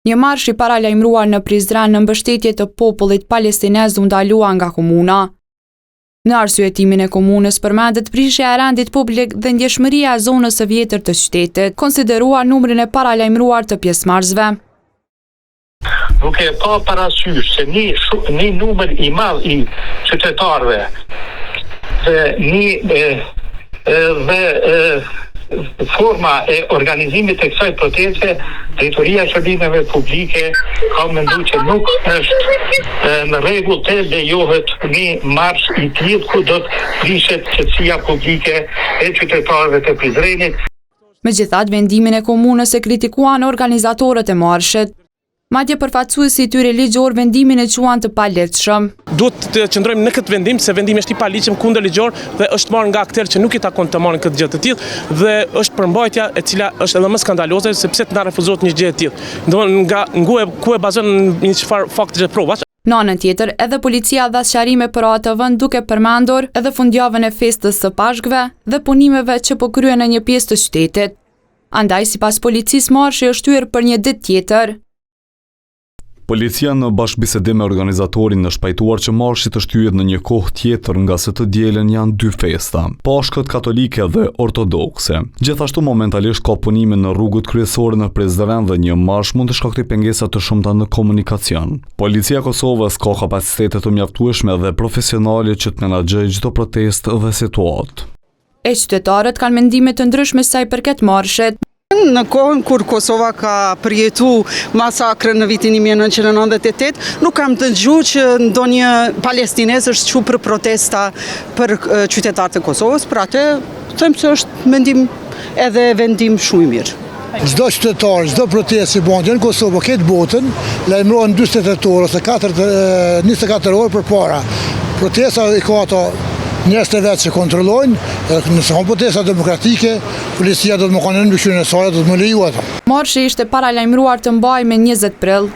Një marsh I paralajmëruar në Prizren në mbështetje të popullit palestinez u ndalua nga komuna. Në arsyetimin e komunës përmendet prishja e rendit publik dhe ndjeshmëria e zonës së vjetër të qytetit, konsideruar numrin e paralajmëruar të pjesëmarrësve. Duke pa parasysh se një numër I madh I qytetarëve dhe forma e organizimit të kësaj proteste, drejtoria e shërbimeve publike ka menduar që nuk është në rregull të lejohet një marsh I tillë ku do të prishet qetësia publike e qytetarëve të Prizrenit. Megjithatë, vendimin e komunës e kritikuan organizatorët e marshit. Madje përfaqësuesi I tyre ligjor vendimin e quan të palehtëshëm. Duhet të qëndrojmë në këtë vendim, se vendimi është I paligjshëm kundër ligjor dhe është marrë nga aktorë që nuk I takon të marrin këtë gjë të tillë dhe është përmbajtja e cila është edhe më skandaloze sepse të na refuzohet një gjë e tillë. Domthonë ku e bazon një çfarë fakti dhe provash. Në anën tjetër, edhe policia dha sqarime për atë vend duke përmendur edhe fundjavën e festës së Pashkëve dhe punimeve që po kryen në një pjesë të qytetit. Andaj, sipas policisë, marshi është hyrë për një ditë tjetër. Policia në bashkëbisedim me organizatorin në shpajtuar që marshi të shtyhet në një kohë tjetër nga se të dielën janë dy festa, Pashkët katolike dhe ortodokse. Gjithashtu momentalisht ka punime në rrugët kryesore në Prizren dhe një marsh mund të shkaktoj pengesa të shumta në komunikacion. Policia e Kosovës ka kapacitete të mjaftueshme dhe profesionale që të menaxhojë çdo protestë dhe situatë. E qytetarët kanë mendime të ndryshme sa I përket marshit. Në kohën kur Kosova ka përjetu masakrën në vitin 1998, nuk kam të dëgjuar që ndonjë palestinez është qu për protesta për qytetarët e Kosovës, për atë them se është mendim edhe vendim shumë I mirë. Çdo qytetar, çdo protestë që bëhet në Kosovë, këtë botën, lajmërohen 48 orë ose 24 orë përpara. Protesta I ka ato njerëz të vetë që kontrollojnë, nëse ka protesta demokratike, policia do të më kanë në mbështetjen e saj, do të më lejojë ato. Marshi ishte paralajmëruar të mbajë me 20 prill.